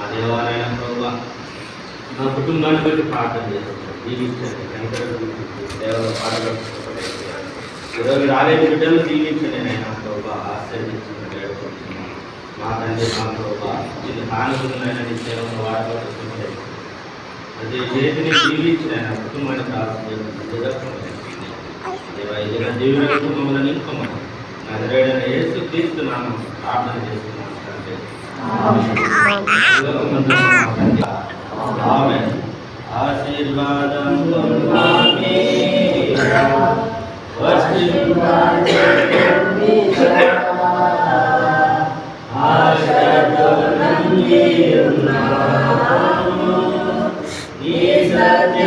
ఆ దేవాలయం ప్రభావ మా కుటుంబాన్ని బట్టి ప్రార్థన చేస్తున్నాం. దీవించండి, దేవ పాటలు ఈరోజు రాలేని బిడ్డలు దీవించండి. నేను ప్రభావ ఆశ్రయించింది వేడుకుంటున్నాను. మా తండ్రి మా ప్రభావ ఇది హానుకున్నైనా నీ సేవను వాడబడుతుంటే అది చేతిని దీవించిన కుటుంబాన్ని జీవితం మమ్మల్ని నింపమని నజరేయుడైన యేసు క్రీస్తు నామమున ప్రార్థన చేస్తున్నాను తండ్రి. ఆమేన్. ఆశీర్వాదం సత్య